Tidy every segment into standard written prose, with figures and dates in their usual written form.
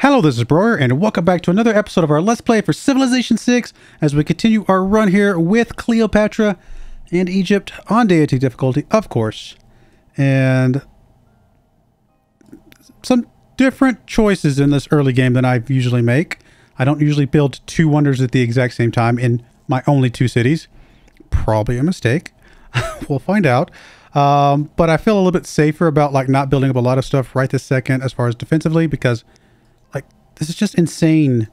Hello, this is Broyar, and welcome back to another episode of our Let's Play for Civilization 6 as we continue our run here with Cleopatra and Egypt on Deity difficulty, of course. And some different choices in this early game than I usually make. I don't usually build two wonders at the exact same time in my only two cities. Probably a mistake. We'll find out. But I feel a little bit safer about like not building up a lot of stuff right this second as far as defensively, because like this is just insane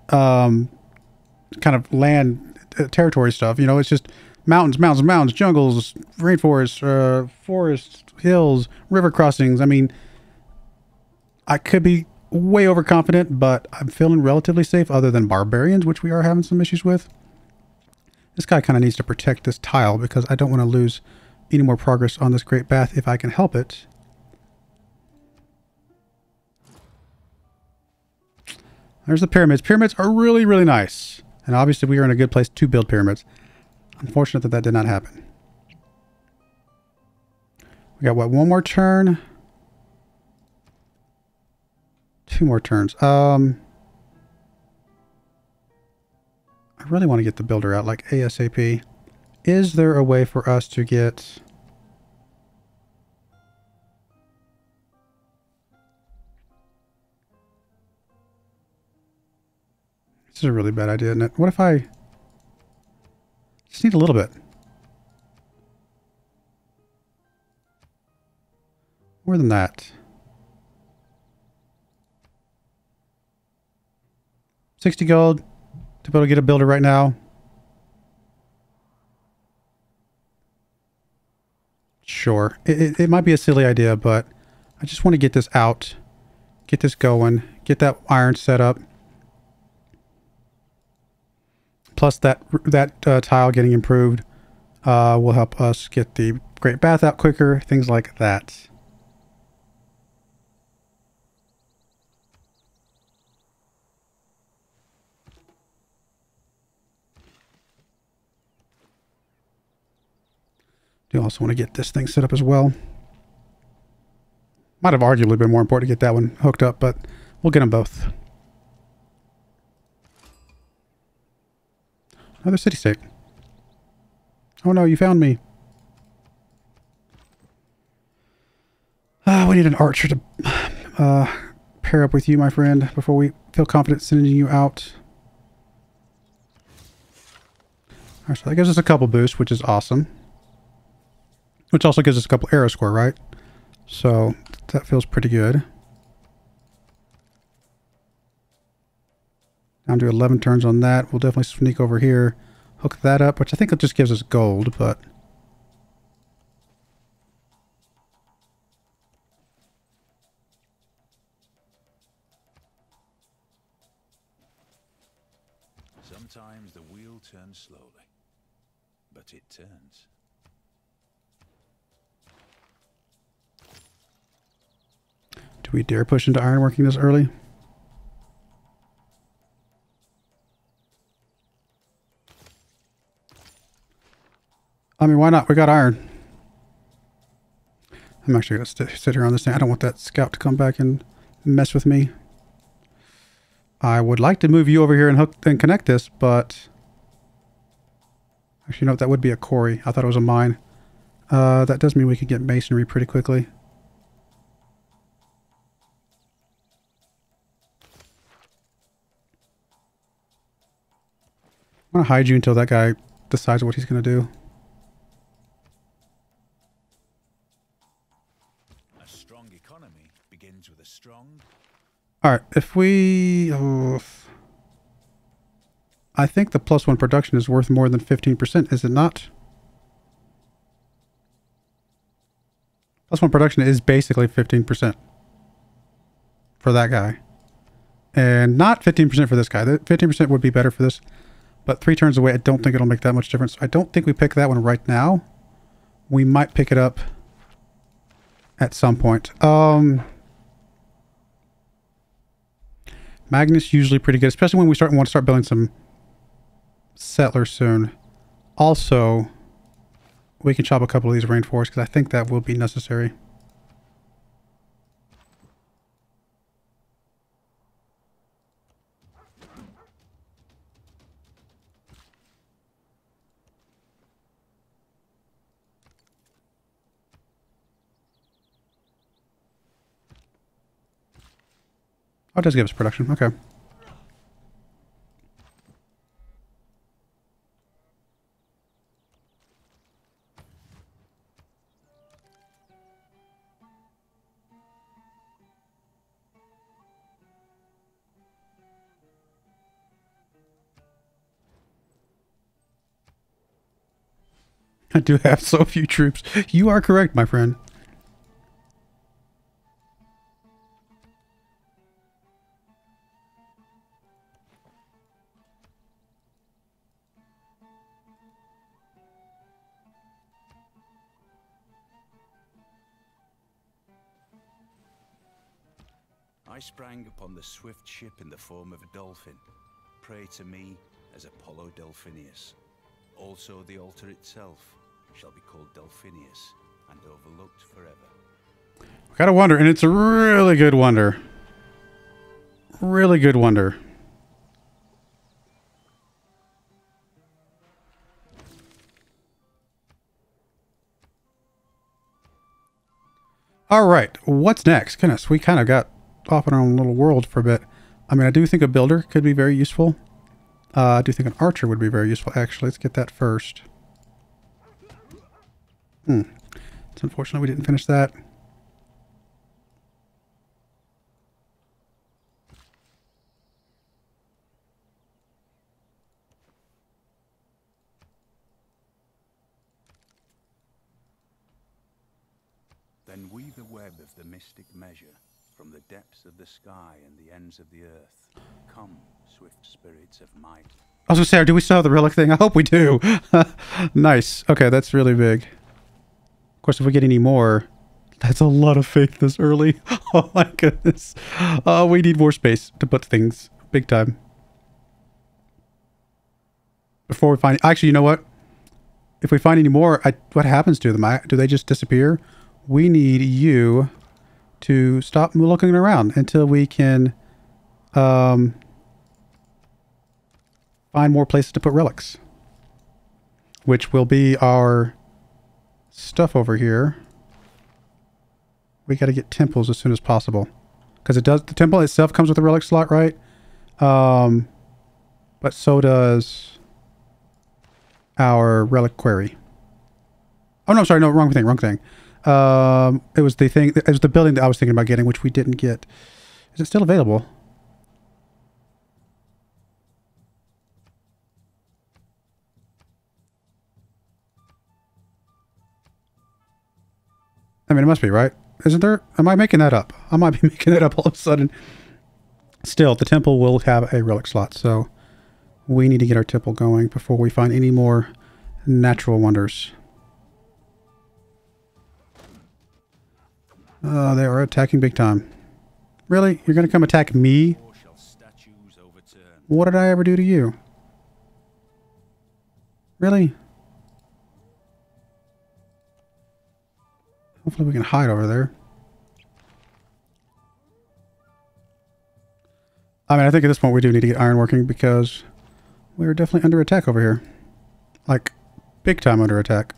kind of land territory stuff. You know, it's just mountains, jungles, rainforests, forests, hills, river crossings. I mean, I could be way overconfident, but I'm feeling relatively safe other than barbarians, which we are having some issues with. This guy kind of needs to protect this tile because I don't want to lose any more progress on this Great Bath if I can help it. There's the pyramids. Pyramids are really, really nice. And obviously we are in a good place to build pyramids. Unfortunate that that did not happen. We got, what, one more turn? Two more turns. I really want to get the builder out, like ASAP. Is there a way for us to get... This is a really bad idea, isn't it? What if I just need a little bit? More than that. 60 gold to be able to get a builder right now. Sure. It might be a silly idea, but I just want to get this out. Get this going. Get that iron set up. Plus that tile getting improved will help us get the Great Bath out quicker. Things like that. Do also want to get this thing set up as well. Might have arguably been more important to get that one hooked up, but we'll get them both. Another city-state. Oh no, you found me. We need an archer to pair up with you, my friend, before we feel confident sending you out. Alright, so that gives us a couple boosts, which is awesome. Which also gives us a couple arrow score, right? So that feels pretty good. Down to 11 turns on that. We'll definitely sneak over here, hook that up, which I think it just gives us gold, but... Sometimes the wheel turns slowly, but it turns. Do we dare push into ironworking this early? I mean, why not? We got iron. I'm actually going to sit here on this thing. I don't want that scout to come back and mess with me. I would like to move you over here and hook and connect this, but... Actually, you know what? That would be a quarry. I thought it was a mine. That does mean we can get masonry pretty quickly. I'm going to hide you until that guy decides what he's going to do. A strong economy begins with a strong... Alright, if we... I think the +1 production is worth more than 15%, is it not? +1 production is basically 15% for that guy. And not 15% for this guy. The 15% would be better for this. But 3 turns away, I don't think it'll make that much difference. I don't think we pick that one right now. We might pick it up at some point. Magnus usually pretty good, especially when we want to start building some settlers soon. Also, we can chop a couple of these rainforests because I think that will be necessary. Oh, it does give us production. Okay. I do have so few troops. You are correct, my friend. I sprang upon the swift ship in the form of a dolphin, prey to me as Apollo Delphinius. Also the altar itself shall be called Delphinius and overlooked forever. Got a wonder, and it's a really good wonder. Really good wonder. All right, what's next? Goodness, we kind of got off in our own little world for a bit. I mean, I do think a builder could be very useful. I do think an archer would be very useful, actually. Let's get that first. It's unfortunate we didn't finish that. Then weave the web of the mystic measure from the depths of the sky and the ends of the earth. Come, swift spirits of might. I was gonna say, do we still have the relic thing? I hope we do. Nice. Okay, that's really big. Of course, if we get any more, that's a lot of faith this early. Oh my goodness. We need more space to put things big time. Before we find... Actually, you know what? If we find any more, what happens to them? Do they just disappear? We need you to stop looking around until we can find more places to put relics. Which will be our stuff over here. We got to get temples as soon as possible. Because it does... The temple itself comes with a relic slot, right? But so does our reliquary. Oh, no, sorry. No, wrong thing. Wrong thing. It was the thing... It was the building that I was thinking about getting, which we didn't get. Is it still available? I mean, it must be, right? Isn't there? Am I making that up? I might be making it up all of a sudden. Still, the temple will have a relic slot, so we need to get our temple going before we find any more natural wonders. Oh, they are attacking big time. Really? You're going to come attack me? What did I ever do to you? Really? Hopefully we can hide over there. I mean, I think at this point we do need to get iron working because we're definitely under attack over here. Like, big time under attack.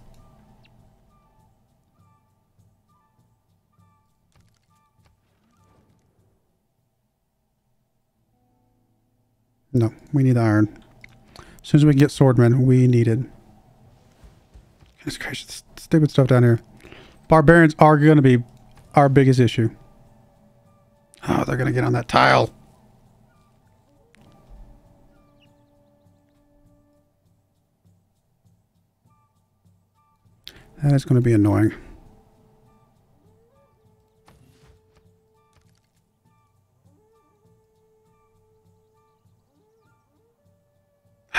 No, we need iron. As soon as we can get swordmen, we needed. Goodness gracious, stupid stuff down here. Barbarians are going to be our biggest issue. Oh, they're going to get on that tile. That is going to be annoying.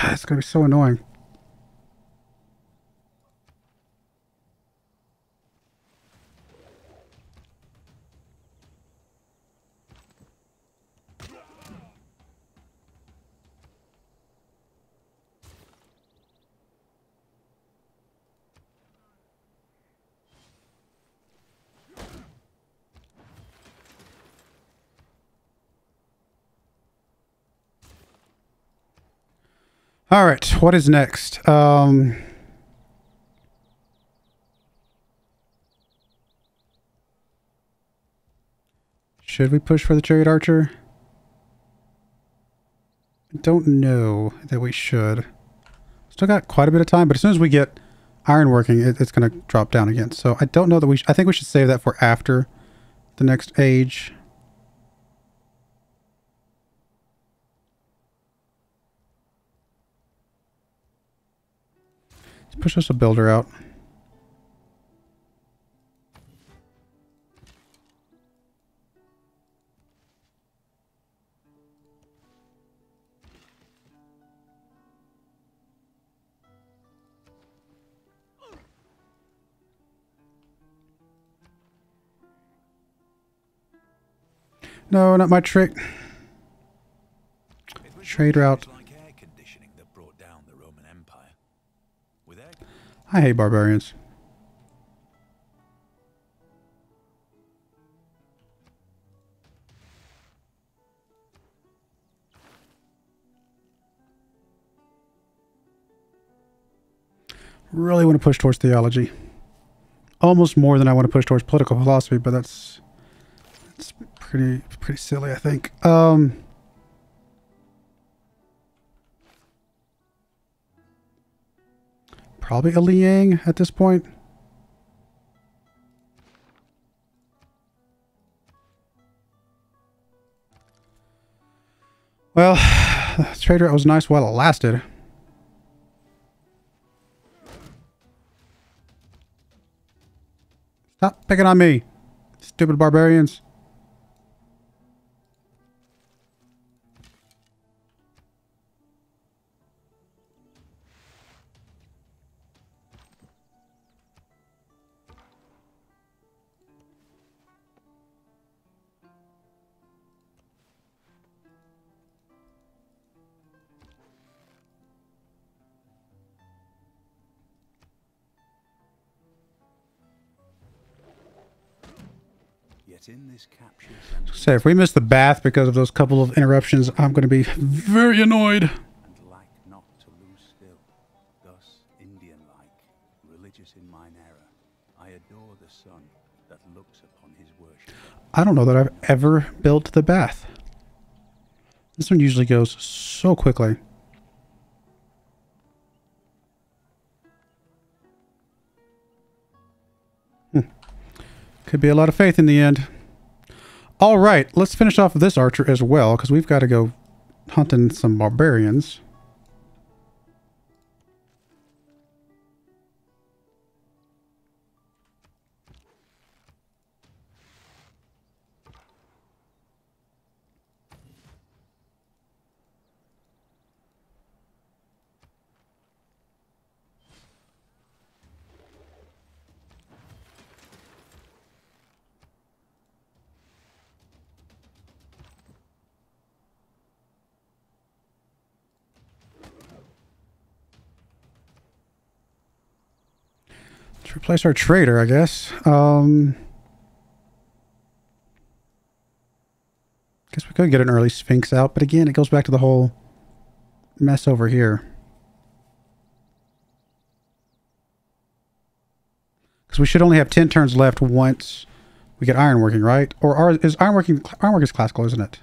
It's going to be so annoying. All right, what is next? Should we push for the Chariot Archer? I don't know that we should. Still got quite a bit of time, but as soon as we get iron working, it's going to drop down again. So I don't know that I think we should save that for after the next age. Let's push us a builder out. No, not my trick. Trade route. I hate barbarians. Really want to push towards theology. Almost more than I want to push towards political philosophy, but that's pretty silly, I think. Probably a Liang at this point. Well, the trade route was nice while it lasted. Stop picking on me, stupid barbarians. In this capture so if we miss the bath because of those couple of interruptions, I'm going to be very annoyed. And like not to lose still, thus Indian-like, religious in mine era, I adore the sun that looks upon his worship. I don't know that I've ever built the bath. This one usually goes so quickly. Could be a lot of faith in the end. All right, let's finish off this archer as well, because we've got to go hunting some barbarians. Replace our trader, I guess. Guess we could get an early Sphinx out, but again, it goes back to the whole mess over here. Because we should only have 10 turns left once we get ironworking, right? Or is ironworking is classical, isn't it?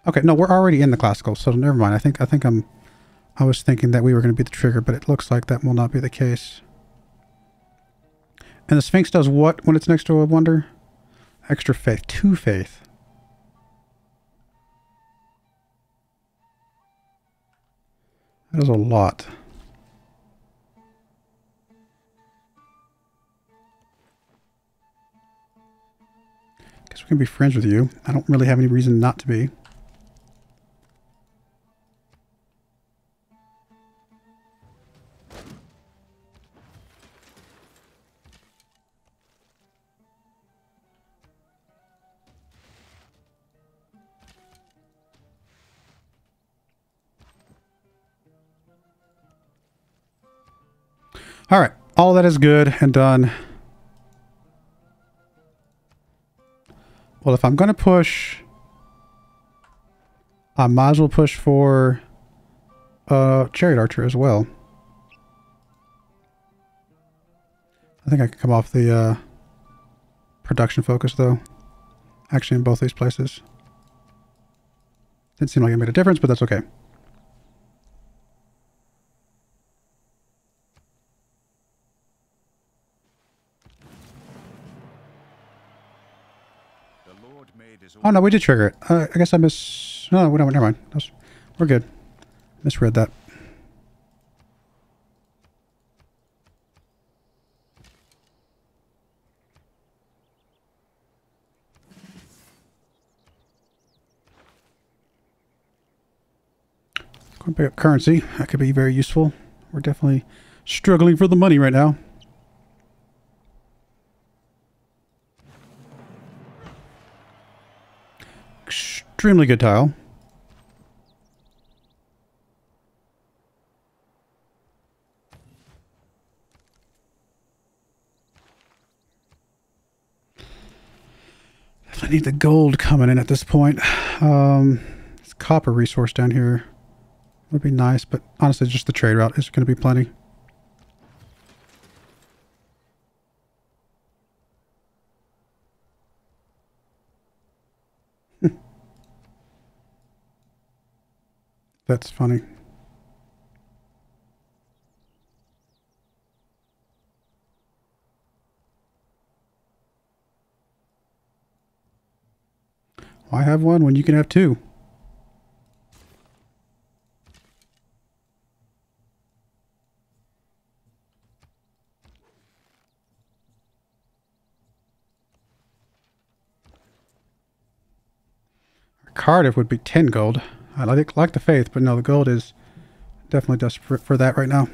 Okay, no, we're already in the classical, so never mind. I was thinking that we were going to be the trigger, but it looks like that will not be the case. And the Sphinx does what when it's next to a wonder? Extra faith. 2 faith. That is a lot. Guess we can be friends with you. I don't really have any reason not to be. All right, all that is good and done. Well, if I'm going to push, I might as well push for Chariot Archer as well. I think I can come off the production focus, though. Actually, in both these places. Didn't seem like it made a difference, but that's okay. Oh no, we did trigger it. I guess I No, never mind. We're good. Misread that. Going to pick up currency. That could be very useful. We're definitely struggling for the money right now. Extremely good tile. I need the gold coming in at this point. This copper resource down here would be nice, but honestly, just the trade route is going to be plenty. That's funny. Why have one when you can have two? Cardiff would be 10 gold. I like the faith, but no, the gold is definitely desperate for that right now.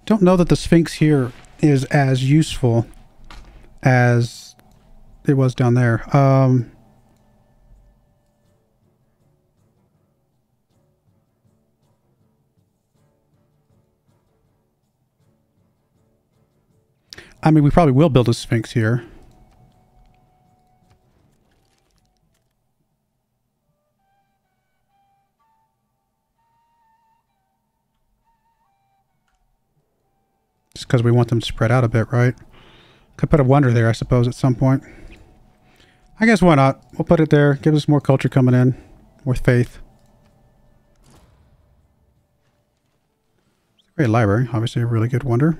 Don't know that the Sphinx here is as useful as it was down there. I mean, we probably will build a Sphinx here. Just because we want them spread out a bit, right? Could put a wonder there, I suppose, at some point. I guess why not? We'll put it there. Give us more culture coming in. More faith. Great library. Obviously a really good wonder.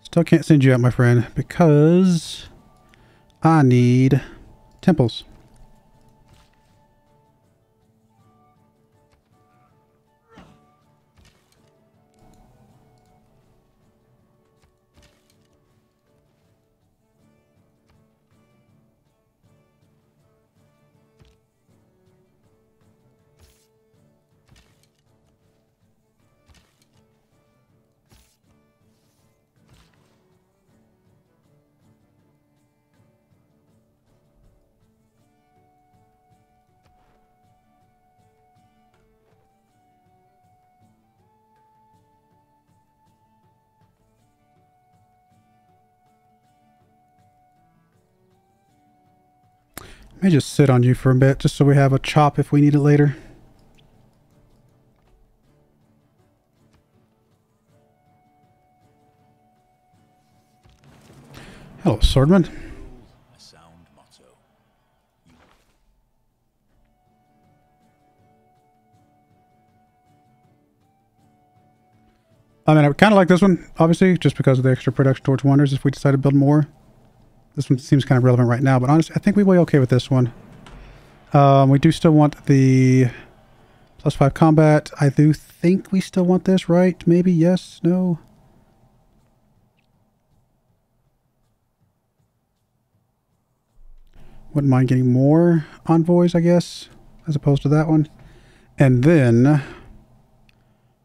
Still can't send you out, my friend, because I need temples. Let me just sit on you for a bit, just so we have a chop if we need it later. Hello, swordman. A sound motto. I mean, I kind of like this one, obviously, just because of the extra production towards wonders if we decide to build more. This one seems kind of relevant right now, but honestly, I think we will be okay with this one. We do still want the +5 combat. I do think we still want this, right? Maybe, yes, no? Wouldn't mind getting more envoys, I guess, as opposed to that one. And then,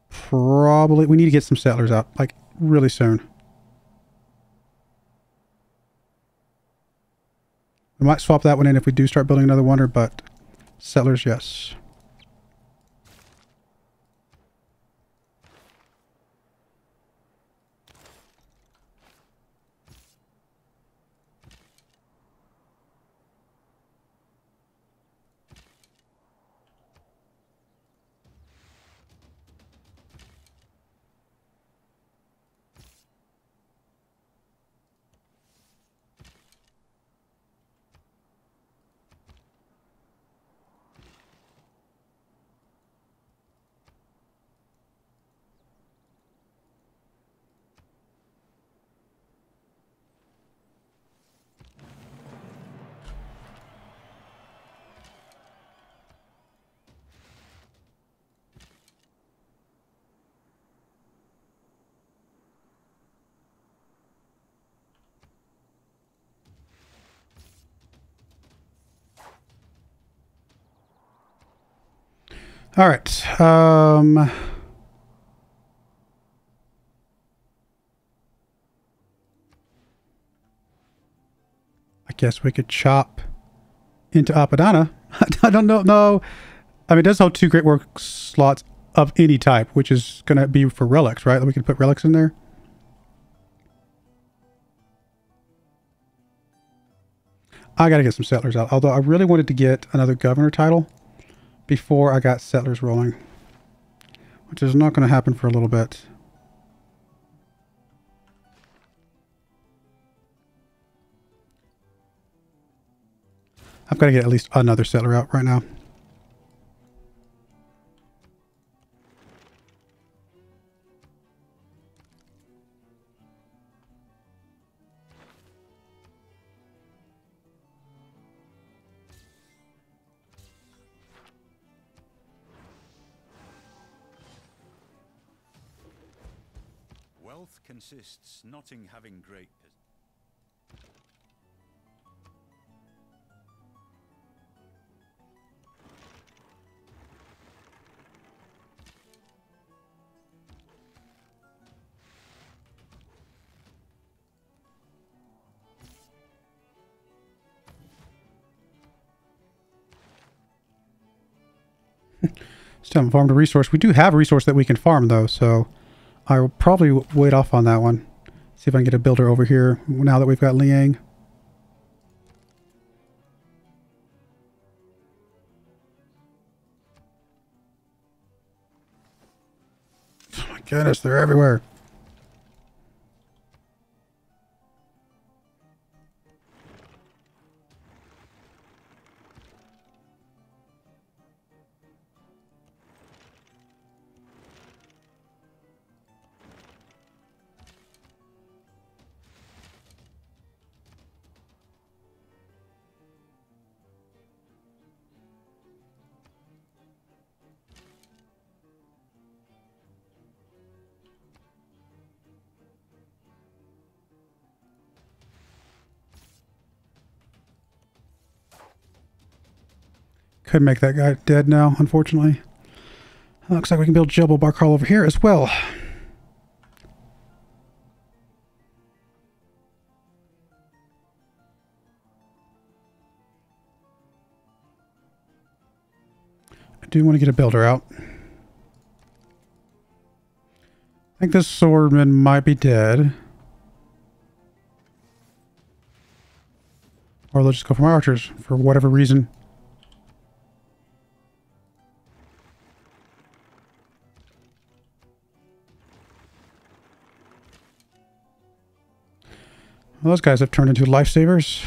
probably, we need to get some settlers out, like, really soon. We might swap that one in if we do start building another wonder, but settlers, yes. All right. I guess we could chop into Apadana. I don't know. No. I mean, it does hold 2 great work slots of any type, which is going to be for relics, right? We can put relics in there. I got to get some settlers out. Although I really wanted to get another governor title before I got settlers rolling, which is not going to happen for a little bit. I've got to get at least another settler out right now. Wealth consists not in having great Still haven't farmed a resource. We do have a resource that we can farm though, so I will probably wait off on that one. See if I can get a builder over here now that we've got Liang. Oh my goodness, they're everywhere. Could make that guy dead now, unfortunately. Looks like we can build Jebel Barkal over here as well. I do want to get a builder out. I think this swordman might be dead. Or they'll just go for my archers for whatever reason. Well, those guys have turned into lifesavers.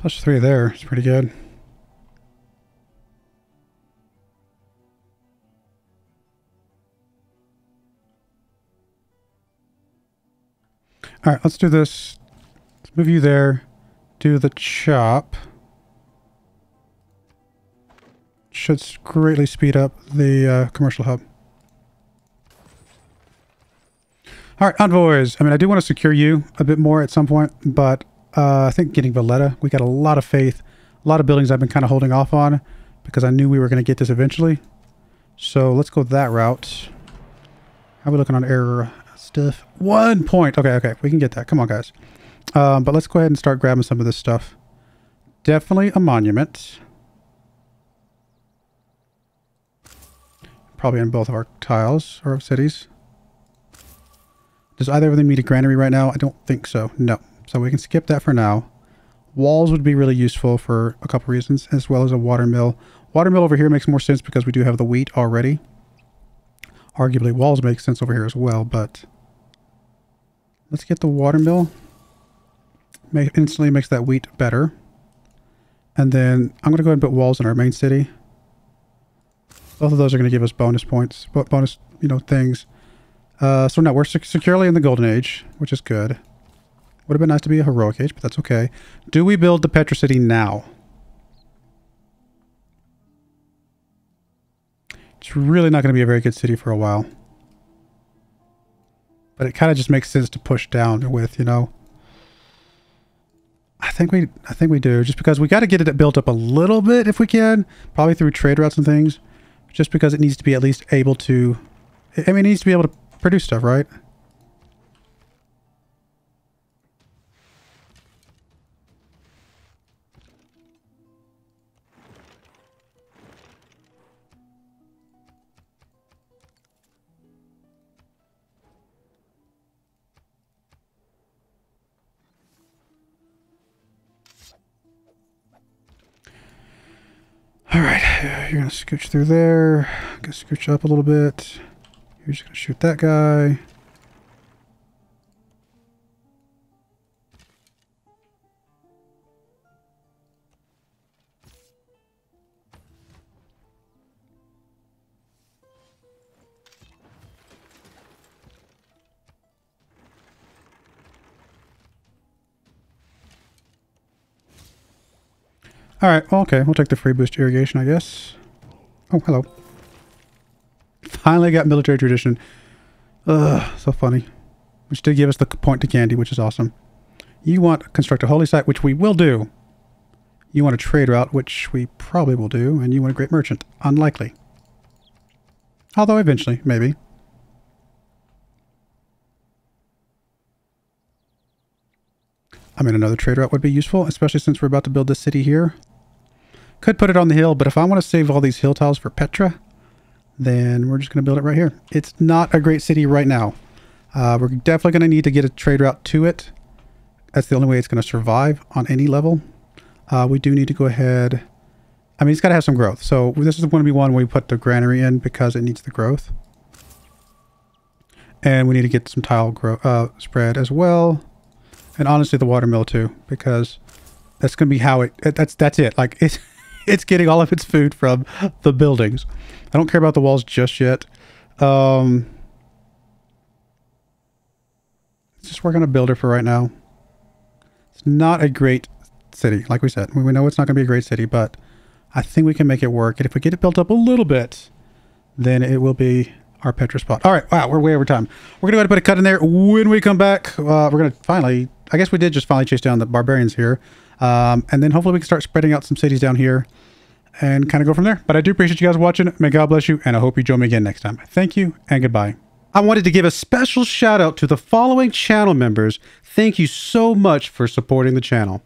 +3 there. It's pretty good. All right, let's do this. Let's move you there. Do the chop. Should greatly speed up the commercial hub. All right, envoys. I mean, I do want to secure you a bit more at some point, but I think getting Valletta, we got a lot of faith, a lot of buildings I've been kind of holding off on because I knew we were going to get this eventually. So let's go that route. How are we looking on error stuff? 1 point. Okay, we can get that. Come on, guys. But let's go ahead and start grabbing some of this stuff. Definitely a monument. Probably in both of our tiles or cities. Does either of them need a granary right now? I don't think so. No. So we can skip that for now. Walls would be really useful for a couple reasons, as well as a watermill. Watermill over here makes more sense because we do have the wheat already. Arguably, walls make sense over here as well, but let's get the watermill. Instantly makes that wheat better. And then I'm going to go ahead and put walls in our main city. Both of those are going to give us bonus points, bonus, things. So now we're securely in the Golden Age, which is good. Would have been nice to be a heroic age, but that's okay. Do we build the Petra City now? It's really not going to be a very good city for a while. But it kind of just makes sense to push down with, I think we do, just because we got to get it built up a little bit if we can, probably through trade routes and things, just because it needs to be at least able to, it needs to be able to produce stuff, right? All right, you're going to scooch through there. I'm going to scooch up a little bit. You're just going to shoot that guy. All right, well, okay, we'll take the free boost irrigation, I guess. Oh, hello. Finally got military tradition. Ugh, so funny. Which did give us the point to candy, which is awesome. You want to construct a holy site, which we will do. You want a trade route, which we probably will do. And you want a great merchant. Unlikely. Although eventually, maybe. Another trade route would be useful, especially since we're about to build this city here. Could put it on the hill, but if I want to save all these hill tiles for Petra, then we're just going to build it right here. It's not a great city right now. We're definitely going to need to get a trade route to it. That's the only way it's going to survive on any level. We do need to go ahead. It's got to have some growth. So this is going to be one where we put the granary in because it needs the growth. And we need to get some tile spread as well. And honestly, the watermill too, because that's going to be how that's it. Like it's getting all of its food from the buildings. I don't care about the walls just yet. Let's just work on a builder for right now. It's not a great city, like we said. We know it's not going to be a great city, but I think we can make it work. And if we get it built up a little bit, then it will be our Petra spot. All right, wow, we're way over time. We're going to go ahead and put a cut in there. When we come back, we're going to finally, I guess we did just finally chase down the barbarians here. And then hopefully we can start spreading out some cities down here and kind of go from there. But I do appreciate you guys watching. May God bless you, and I hope you join me again next time. Thank you, and goodbye. I wanted to give a special shout out to the following channel members. Thank you so much for supporting the channel.